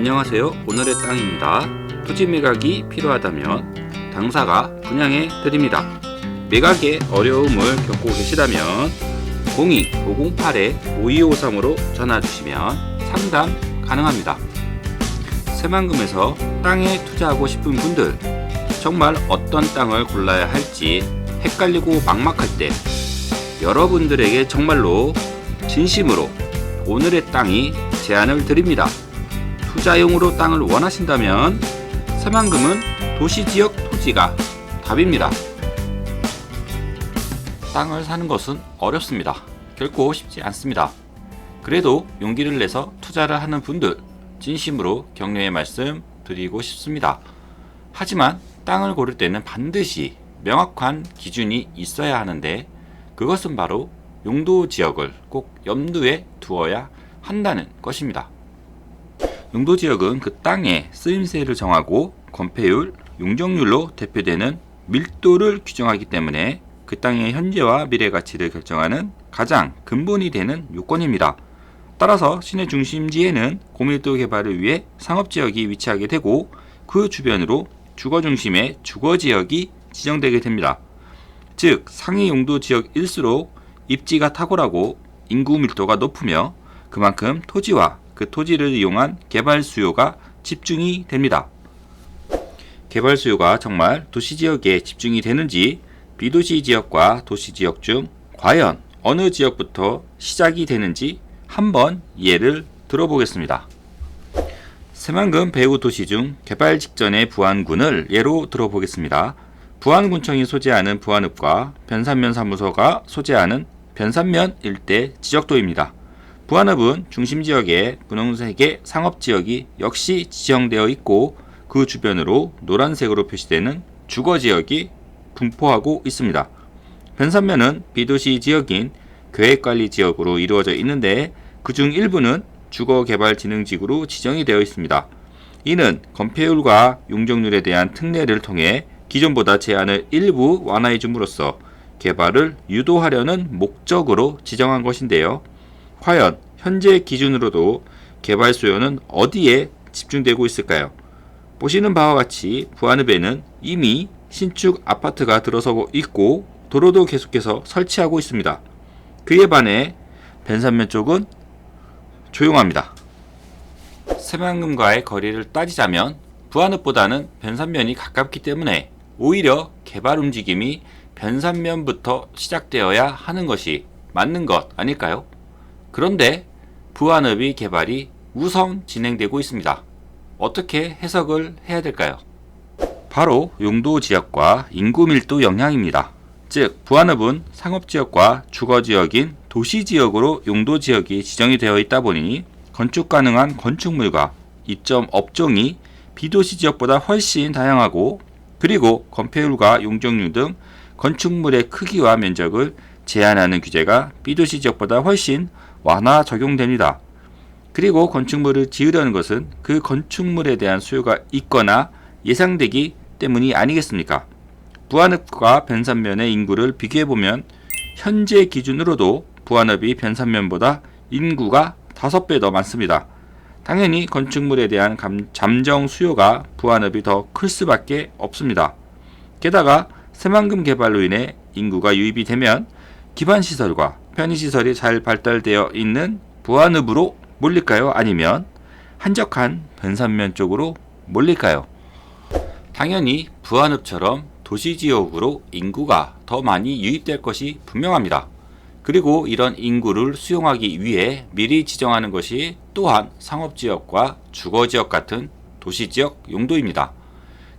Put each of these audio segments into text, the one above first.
안녕하세요. 오늘의 땅입니다. 토지 매각이 필요하다면 당사가 분양해 드립니다. 매각에 어려움을 겪고 계시다면 02-508-5253으로 전화 주시면 상담 가능합니다. 새만금에서 땅에 투자하고 싶은 분들, 정말 어떤 땅을 골라야 할지 헷갈리고 막막할 때 여러분들에게 정말로 진심으로 오늘의 땅이 제안을 드립니다. 투자용으로 땅을 원하신다면 새만금은 도시지역 토지가 답입니다. 땅을 사는 것은 어렵습니다. 결코 쉽지 않습니다. 그래도 용기를 내서 투자를 하는 분들 진심으로 격려의 말씀 드리고 싶습니다. 하지만 땅을 고를 때는 반드시 명확한 기준이 있어야 하는데 그것은 바로 용도 지역을 꼭 염두에 두어야 한다는 것입니다. 용도 지역은 그 땅의 쓰임새를 정하고 건폐율, 용적률로 대표되는 밀도를 규정하기 때문에 그 땅의 현재와 미래 가치를 결정하는 가장 근본이 되는 요건입니다. 따라서 시내 중심지에는 고밀도 개발을 위해 상업지역이 위치하게 되고 그 주변으로 주거 중심의 주거지역이 지정되게 됩니다. 즉 상위 용도 지역일수록 입지가 탁월하고 인구 밀도가 높으며 그만큼 토지와 그 토지를 이용한 개발 수요가 집중이 됩니다. 개발 수요가 정말 도시지역에 집중이 되는지 비도시 지역과 도시지역 중 과연 어느 지역부터 시작이 되는지 한번 예를 들어보겠습니다. 새만금 배후 도시 중 개발 직전의 부안군을 예로 들어보겠습니다. 부안군청이 소재하는 부안읍과 변산면 사무소가 소재하는 변산면 일대 지적도입니다. 부안읍은 중심지역에 분홍색의 상업지역이 역시 지정되어 있고 그 주변으로 노란색으로 표시되는 주거지역이 분포하고 있습니다. 변산면은 비도시 지역인 계획관리지역으로 이루어져 있는데 그중 일부는 주거개발진흥지구로 지정이 되어 있습니다. 이는 건폐율과 용적률에 대한 특례를 통해 기존보다 제한을 일부 완화해 줌으로써 개발을 유도하려는 목적으로 지정한 것인데요. 과연 현재 기준으로도 개발 수요는 어디에 집중되고 있을까요? 보시는 바와 같이 부안읍에는 이미 신축 아파트가 들어서고 있고 도로도 계속해서 설치하고 있습니다. 그에 반해 변산면 쪽은 조용합니다. 새만금과의 거리를 따지자면 부안읍보다는 변산면이 가깝기 때문에 오히려 개발 움직임이 변산면부터 시작되어야 하는 것이 맞는 것 아닐까요? 그런데 부안읍이 개발이 우선 진행되고 있습니다. 어떻게 해석을 해야 될까요? 바로 용도 지역과 인구 밀도 영향입니다. 즉 부안읍은 상업지역과 주거지역인 도시지역으로 용도 지역이 지정이 되어 있다 보니 건축 가능한 건축물과 입점 업종이 비도시 지역보다 훨씬 다양하고 그리고 건폐율과 용적률 등 건축물의 크기와 면적을 제한하는 규제가 비도시 지역보다 훨씬 완화 적용됩니다. 그리고 건축물을 지으려는 것은 그 건축물에 대한 수요가 있거나 예상되기 때문이 아니겠습니까? 부안읍과 변산면의 인구를 비교해보면 현재 기준으로도 부안읍이 변산면보다 인구가 5배 더 많습니다. 당연히 건축물에 대한 잠정 수요가 부안읍이 더 클 수밖에 없습니다. 게다가 새만금 개발로 인해 인구가 유입이 되면 기반시설과 편의시설이 잘 발달되어 있는 부안읍으로 몰릴까요? 아니면 한적한 변산면 쪽으로 몰릴까요? 당연히 부안읍처럼 도시지역으로 인구가 더 많이 유입될 것이 분명합니다. 그리고 이런 인구를 수용하기 위해 미리 지정하는 것이 또한 상업지역과 주거지역 같은 도시지역 용도입니다.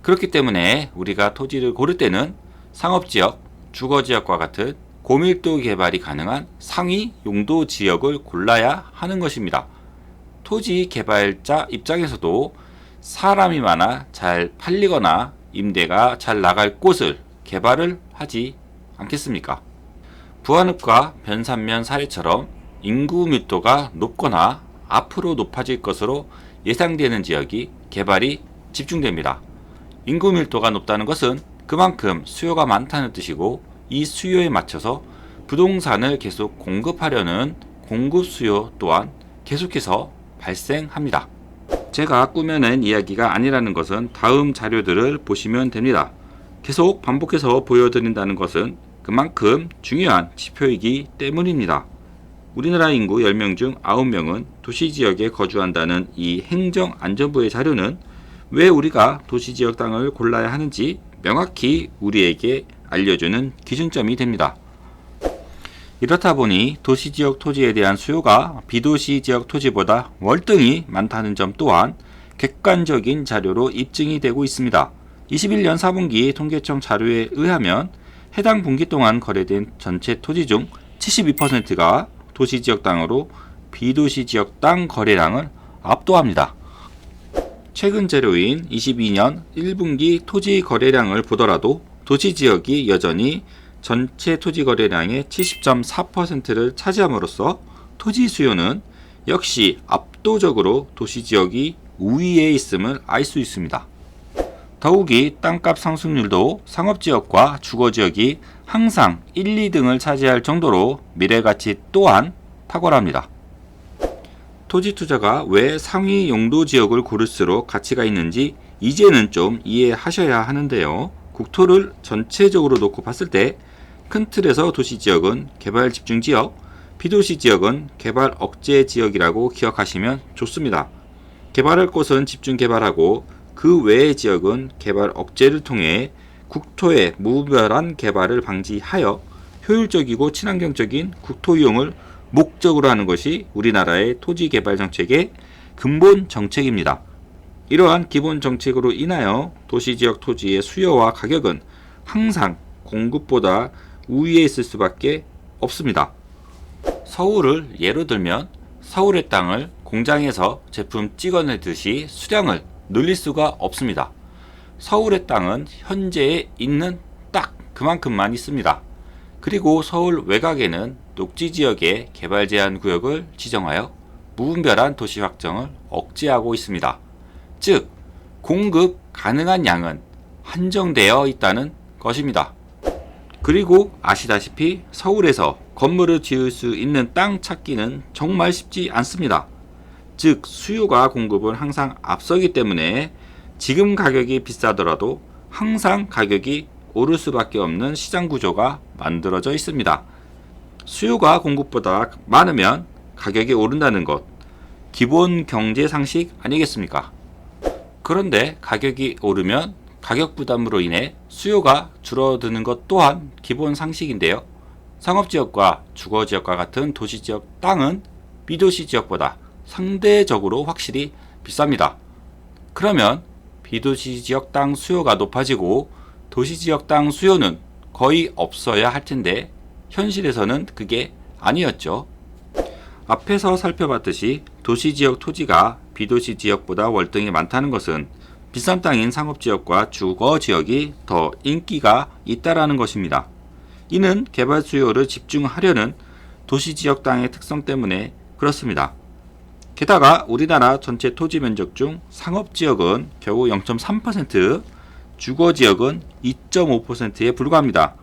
그렇기 때문에 우리가 토지를 고를 때는 상업지역, 주거지역과 같은 고밀도 개발이 가능한 상위 용도 지역을 골라야 하는 것입니다. 토지 개발자 입장에서도 사람이 많아 잘 팔리거나 임대가 잘 나갈 곳을 개발을 하지 않겠습니까? 부안읍과 변산면 사례처럼 인구 밀도가 높거나 앞으로 높아질 것으로 예상되는 지역이 개발이 집중됩니다. 인구 밀도가 높다는 것은 그만큼 수요가 많다는 뜻이고 이 수요에 맞춰서 부동산을 계속 공급하려는 공급 수요 또한 계속해서 발생합니다. 제가 꾸며낸 이야기가 아니라는 것은 다음 자료들을 보시면 됩니다. 계속 반복해서 보여드린다는 것은 그만큼 중요한 지표이기 때문입니다. 우리나라 인구 10명 중 9명은 도시지역에 거주한다는 이 행정안전부의 자료는 왜 우리가 도시지역 땅을 골라야 하는지 명확히 우리에게 알려주는 기준점이 됩니다. 이렇다 보니 도시지역 토지에 대한 수요가 비도시지역 토지보다 월등히 많다는 점 또한 객관적인 자료로 입증이 되고 있습니다. 21년 4분기 통계청 자료에 의하면 해당 분기 동안 거래된 전체 토지 중 72%가 도시지역 땅으로 비도시지역 땅 거래량을 압도합니다. 최근 자료인 22년 1분기 토지 거래량을 보더라도 도시지역이 여전히 전체 토지 거래량의 70.4%를 차지함으로써 토지 수요는 역시 압도적으로 도시지역이 우위에 있음을 알 수 있습니다. 더욱이 땅값 상승률도 상업지역과 주거지역이 항상 1, 2등을 차지할 정도로 미래가치 또한 탁월합니다. 토지 투자가 왜 상위 용도 지역을 고를수록 가치가 있는지 이제는 좀 이해하셔야 하는데요. 국토를 전체적으로 놓고 봤을 때 큰 틀에서 도시지역은 개발 집중지역, 비도시지역은 개발 억제 지역이라고 기억하시면 좋습니다. 개발할 곳은 집중 개발하고 그 외의 지역은 개발 억제를 통해 국토의 무분별한 개발을 방지하여 효율적이고 친환경적인 국토 이용을 목적으로 하는 것이 우리나라의 토지 개발 정책의 근본 정책입니다. 이러한 기본 정책으로 인하여 도시지역 토지의 수요와 가격은 항상 공급보다 우위에 있을 수밖에 없습니다. 서울을 예로 들면 서울의 땅을 공장에서 제품 찍어내듯이 수량을 늘릴 수가 없습니다. 서울의 땅은 현재에 있는 딱 그만큼만 있습니다. 그리고 서울 외곽에는 녹지지역의 개발 제한 구역을 지정하여 무분별한 도시 확정을 억제하고 있습니다. 즉, 공급 가능한 양은 한정되어 있다는 것입니다. 그리고 아시다시피 서울에서 건물을 지을 수 있는 땅 찾기는 정말 쉽지 않습니다. 즉, 수요가 공급을 항상 앞서기 때문에 지금 가격이 비싸더라도 항상 가격이 오를 수밖에 없는 시장 구조가 만들어져 있습니다. 수요가 공급보다 많으면 가격이 오른다는 것, 기본 경제 상식 아니겠습니까? 그런데 가격이 오르면 가격 부담으로 인해 수요가 줄어드는 것 또한 기본 상식인데요. 상업지역과 주거지역과 같은 도시지역 땅은 비도시지역보다 상대적으로 확실히 비쌉니다. 그러면 비도시지역 땅 수요가 높아지고 도시지역 땅 수요는 거의 없어야 할 텐데 현실에서는 그게 아니었죠. 앞에서 살펴봤듯이 도시지역 토지가 비도시지역보다 월등히 많다는 것은 비싼 땅인 상업지역과 주거지역이 더 인기가 있다라는 것입니다. 이는 개발 수요를 집중하려는 도시지역 땅의 특성 때문에 그렇습니다. 게다가 우리나라 전체 토지 면적 중 상업지역은 겨우 0.3%, 주거지역은 2.5%에 불과합니다.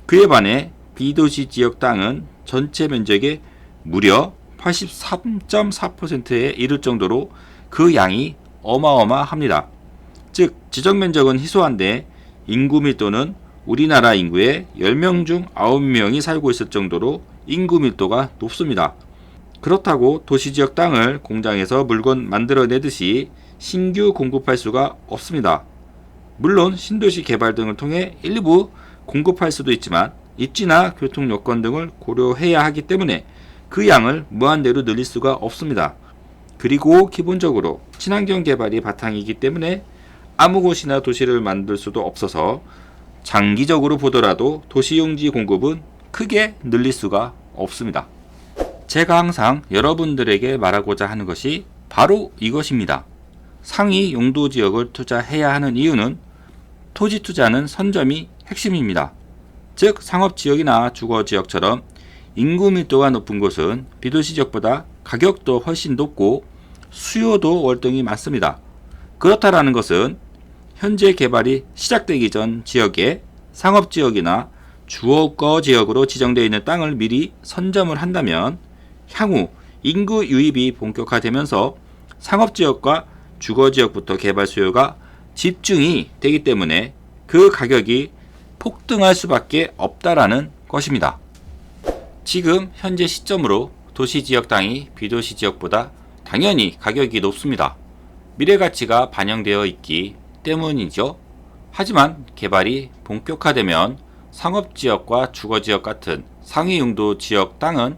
그에 반해 비도시지역 땅은 전체 면적의 무려 83.4%에 이를 정도로 그 양이 어마어마합니다. 즉, 지정면적은 희소한데 인구 밀도는 우리나라 인구의 10명 중 9명이 살고 있을 정도로 인구 밀도가 높습니다. 그렇다고 도시지역 땅을 공장에서 물건 만들어내듯이 신규 공급할 수가 없습니다. 물론 신도시 개발 등을 통해 일부 공급할 수도 있지만 입지나 교통 여건 등을 고려해야 하기 때문에 그 양을 무한대로 늘릴 수가 없습니다. 그리고 기본적으로 친환경 개발이 바탕이기 때문에 아무 곳이나 도시를 만들 수도 없어서 장기적으로 보더라도 도시용지 공급은 크게 늘릴 수가 없습니다. 제가 항상 여러분들에게 말하고자 하는 것이 바로 이것입니다. 상위 용도 지역을 투자해야 하는 이유는 토지 투자는 선점이 핵심입니다. 즉, 상업지역이나 주거지역처럼 인구 밀도가 높은 곳은 비도시지역보다 가격도 훨씬 높고 수요도 월등히 많습니다. 그렇다라는 것은 현재 개발이 시작되기 전 지역에 상업지역이나 주거지역으로 지정되어 있는 땅을 미리 선점을 한다면 향후 인구 유입이 본격화되면서 상업지역과 주거지역부터 개발 수요가 집중이 되기 때문에 그 가격이 폭등할 수밖에 없다라는 것입니다. 지금 현재 시점으로 도시지역 땅이 비도시지역보다 당연히 가격이 높습니다. 미래가치가 반영되어 있기 때문이죠. 하지만 개발이 본격화되면 상업지역과 주거지역 같은 상위용도 지역 땅은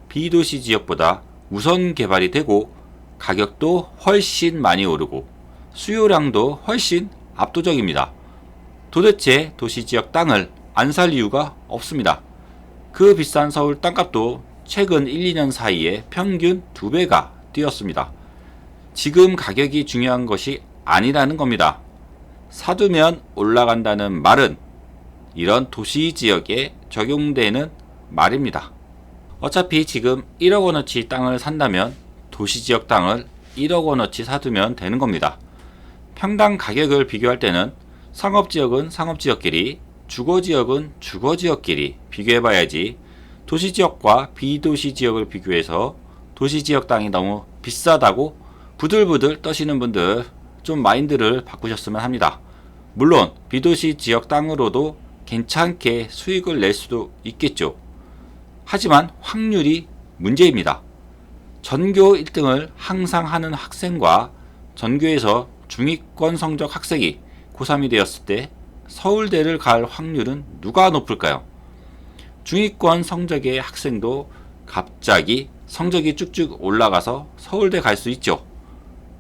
비도시 지역보다 우선 개발이 되고 가격도 훨씬 많이 오르고 수요량도 훨씬 압도적입니다. 도대체 도시지역 땅을 안 살 이유가 없습니다. 그 비싼 서울 땅값도 최근 1, 2년 사이에 평균 2배가 뛰었습니다. 지금 가격이 중요한 것이 아니라는 겁니다. 사두면 올라간다는 말은 이런 도시지역에 적용되는 말입니다. 어차피 지금 1억 원어치 땅을 산다면 도시지역 땅을 1억 원어치 사두면 되는 겁니다. 평당 가격을 비교할 때는 상업지역은 상업지역끼리, 주거지역은 주거지역끼리 비교해봐야지 도시지역과 비도시지역을 비교해서 도시지역 땅이 너무 비싸다고 부들부들 떠시는 분들 좀 마인드를 바꾸셨으면 합니다. 물론 비도시 지역 땅으로도 괜찮게 수익을 낼 수도 있겠죠. 하지만 확률이 문제입니다. 전교 1등을 항상 하는 학생과 전교에서 중위권 성적 학생이 고3이 되었을 때 서울대를 갈 확률은 누가 높을까요? 중위권 성적의 학생도 갑자기 성적이 쭉쭉 올라가서 서울대 갈 수 있죠.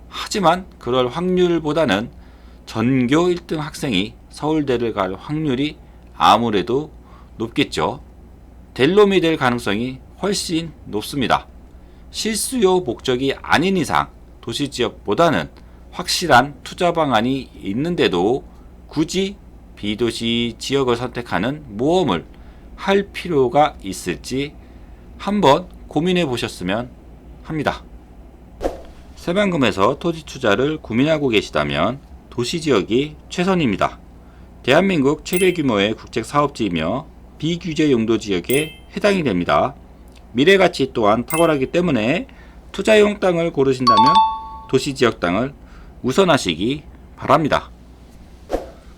하지만 그럴 확률보다는 전교 1등 학생이 서울대를 갈 확률이 아무래도 높겠죠. 될 놈이 될 가능성이 훨씬 높습니다. 실수요 목적이 아닌 이상 도시지역보다는 확실한 투자 방안이 있는데도 굳이 비도시 지역을 선택하는 모험을 할 필요가 있을지 한번 고민해 보셨으면 합니다. 새만금에서 토지 투자를 고민하고 계시다면 도시지역이 최선입니다. 대한민국 최대 규모의 국책사업지이며 비규제 용도 지역에 해당이 됩니다. 미래가치 또한 탁월하기 때문에 투자용 땅을 고르신다면 도시지역 땅을 우선하시기 바랍니다.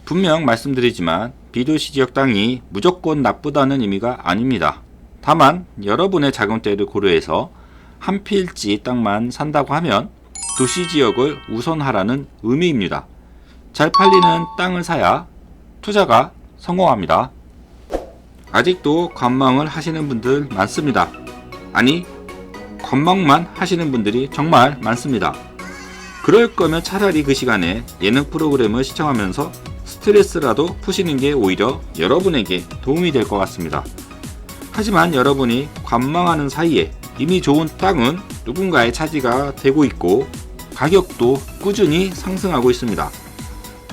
분명 말씀드리지만 비도시지역 땅이 무조건 나쁘다는 의미가 아닙니다. 다만 여러분의 자금대를 고려해서 한 필지 땅만 산다고 하면 도시지역을 우선하라는 의미입니다. 잘 팔리는 땅을 사야 투자가 성공합니다. 아직도 관망을 하시는 분들 많습니다. 아니, 관망만 하시는 분들이 정말 많습니다. 그럴 거면 차라리 그 시간에 예능 프로그램을 시청하면서 스트레스라도 푸시는 게 오히려 여러분에게 도움이 될 것 같습니다. 하지만 여러분이 관망하는 사이에 이미 좋은 땅은 누군가의 차지가 되고 있고 가격도 꾸준히 상승하고 있습니다.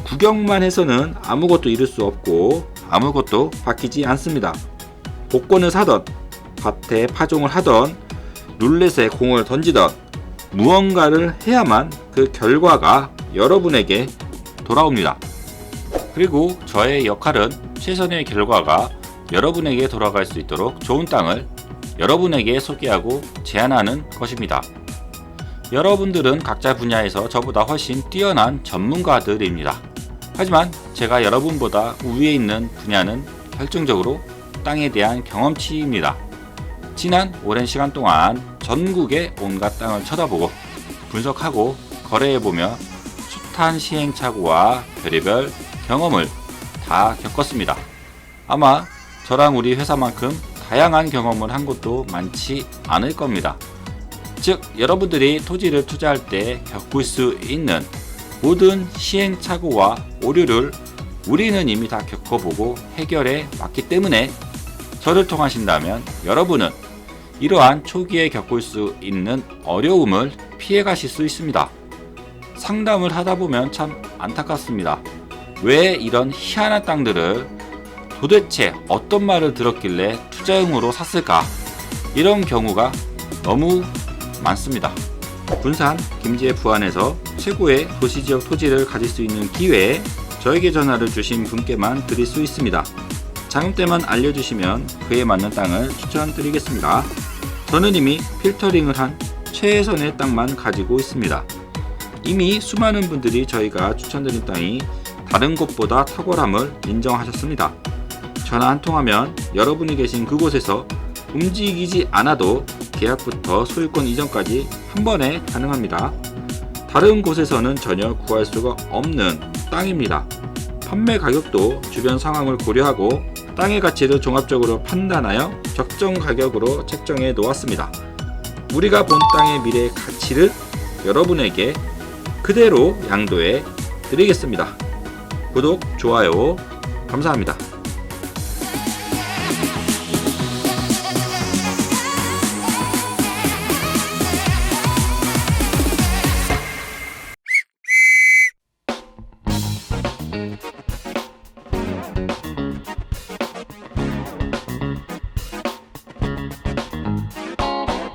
구경만 해서는 아무것도 이룰 수 없고 아무것도 바뀌지 않습니다. 복권을 사던, 밭에 파종을 하던, 룰렛에 공을 던지던 무언가를 해야만 그 결과가 여러분에게 돌아옵니다. 그리고 저의 역할은 최선의 결과가 여러분에게 돌아갈 수 있도록 좋은 땅을 여러분에게 소개하고 제안하는 것입니다. 여러분들은 각자 분야에서 저보다 훨씬 뛰어난 전문가들입니다. 하지만 제가 여러분보다 우위에 있는 분야는 결정적으로 땅에 대한 경험치입니다. 지난 오랜 시간 동안 전국의 온갖 땅을 쳐다보고 분석하고 거래해보며 숱한 시행착오와 별의별 경험을 다 겪었습니다. 아마 저랑 우리 회사만큼 다양한 경험을 한 곳도 많지 않을 겁니다. 즉 여러분들이 토지를 투자할 때 겪을 수 있는 모든 시행착오와 오류를 우리는 이미 다 겪어보고 해결해 왔기 때문에 저를 통하신다면 여러분은 이러한 초기에 겪을 수 있는 어려움을 피해 가실 수 있습니다. 상담을 하다 보면 참 안타깝습니다. 왜 이런 희한한 땅들을 도대체 어떤 말을 들었길래 투자용으로 샀을까? 이런 경우가 너무 많습니다. 군산 김제 부안에서 최고의 도시지역 토지를 가질 수 있는 기회에 저에게 전화를 주신 분께만 드릴 수 있습니다. 자금대만 알려주시면 그에 맞는 땅을 추천드리겠습니다. 저는 이미 필터링을 한 최선의 땅만 가지고 있습니다. 이미 수많은 분들이 저희가 추천드린 땅이 다른 곳보다 탁월함을 인정하셨습니다. 전화 한 통하면 여러분이 계신 그곳에서 움직이지 않아도 계약부터 소유권 이전까지 한 번에 가능합니다. 다른 곳에서는 전혀 구할 수가 없는 땅입니다. 판매 가격도 주변 상황을 고려하고 땅의 가치를 종합적으로 판단하여 적정 가격으로 책정해 놓았습니다. 우리가 본 땅의 미래의 가치를 여러분에게 그대로 양도해 드리겠습니다. 구독, 좋아요 감사합니다.